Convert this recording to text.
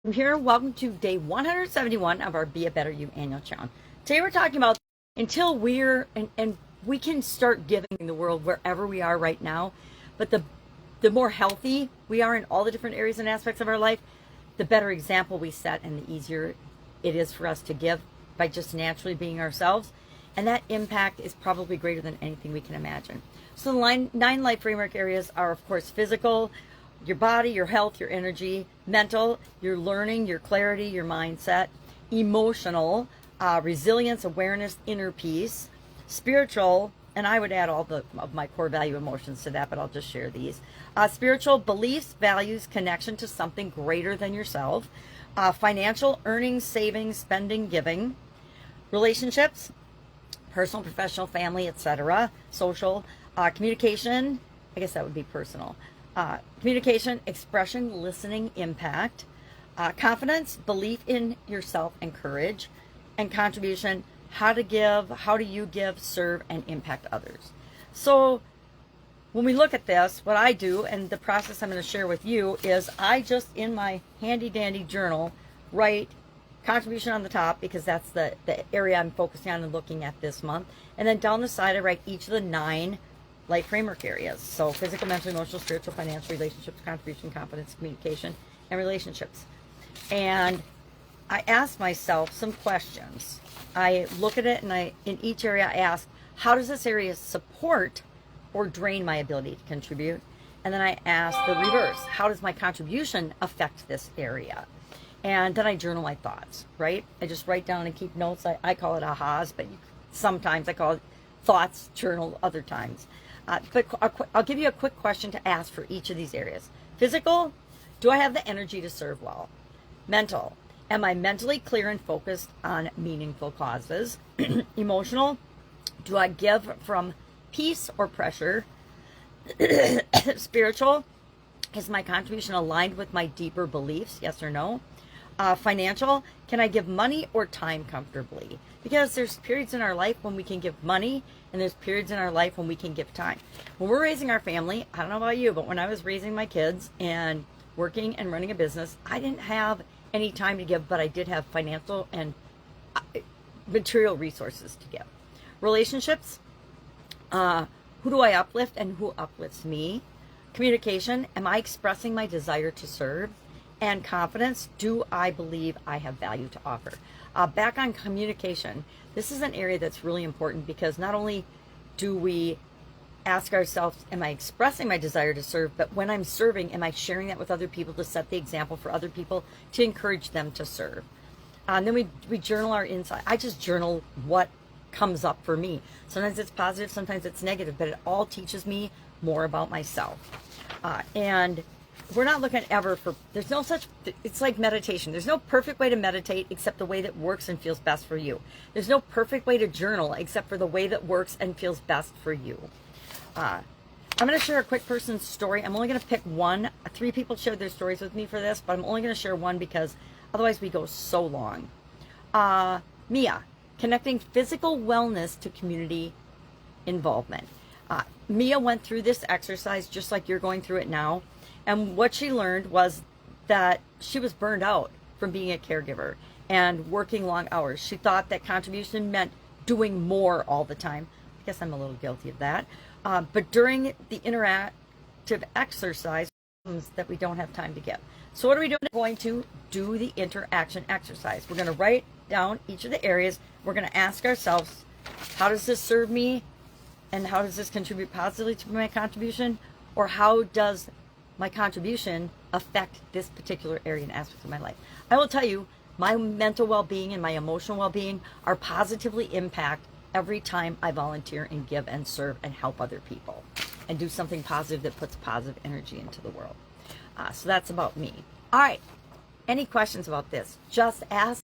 I'm here. Welcome to day 171 of our Be a Better You annual challenge. Today we're talking about until and we can start giving the world wherever we are right now, but the more healthy we are in all the different areas and aspects of our life, the better example we set and the easier it is for us to give by just naturally being ourselves. And that impact is probably greater than anything we can imagine. So the 9 life framework areas are, of course, physical, your body, your health, your energy; mental, your learning, your clarity, your mindset; emotional, resilience, awareness, inner peace; spiritual, and I would add all of my core value emotions to that, but I'll just share these. Spiritual, beliefs, values, connection to something greater than yourself; financial, earnings, savings, spending, giving; relationships, personal, professional, family, etc.; social, communication, I guess that would be personal; communication, expression, listening, impact; confidence, belief in yourself and courage; and contribution, how to give, how do you give, serve, and impact others. So when we look at this, what I do, and the process I'm going to share with you, is I just, in my handy dandy journal, write contribution on the top, because that's the area I'm focusing on and looking at this month. And then down the side, I write each of the 9 life framework areas. So physical, mental, emotional, spiritual, financial, relationships, contribution, confidence, communication, and relationships. And I ask myself some questions. I look at it, and in each area I ask, how does this area support or drain my ability to contribute? And then I ask the reverse, how does my contribution affect this area? And then I journal my thoughts, right? I just write down and keep notes. I call it ahas, but sometimes I call it thoughts journal other times. But I'll give you a quick question to ask for each of these areas. Physical, do I have the energy to serve well? Mental, am I mentally clear and focused on meaningful causes? Emotional, do I give from peace or pressure? Spiritual, is my contribution aligned with my deeper beliefs? Yes or no? Financial, can I give money or time comfortably? Because there's periods in our life when we can give money, and there's periods in our life when we can give time. When we're raising our family, I don't know about you, but when I was raising my kids and working and running a business, I didn't have any time to give, but I did have financial and material resources to give. Relationships, who do I uplift and who uplifts me? Communication, am I expressing my desire to serve? And confidence, do I believe I have value to offer? Back on communication, this is an area that's really important, because not only do we ask ourselves, am I expressing my desire to serve, but when I'm serving, am I sharing that with other people to set the example for other people to encourage them to serve? And then we journal our insight. I just journal what comes up for me. Sometimes it's positive, sometimes it's negative, but it all teaches me more about myself. And we're not looking ever for, there's no such, it's like meditation. There's no perfect way to meditate except the way that works and feels best for you. There's no perfect way to journal except for the way that works and feels best for you. I'm going to share a quick person's story. I'm only going to pick one. 3 people shared their stories with me for this, but I'm only going to share one because otherwise we go so long. Mia, connecting physical wellness to community involvement. Mia went through this exercise just like you're going through it now. And what she learned was that she was burned out from being a caregiver and working long hours. She thought that contribution meant doing more all the time. I guess I'm a little guilty of that. But during the interactive exercise, that we don't have time to give. So what are we doing? We're going to do the interaction exercise. We're going to write down each of the areas. We're going to ask ourselves, how does this serve me? And how does this contribute positively to my contribution? Or how does my contribution affect this particular area and aspect of my life? I will tell you, my mental well-being and my emotional well-being are positively impact every time I volunteer and give and serve and help other people and do something positive that puts positive energy into the world. So that's about me. All right. Any questions about this? Just ask.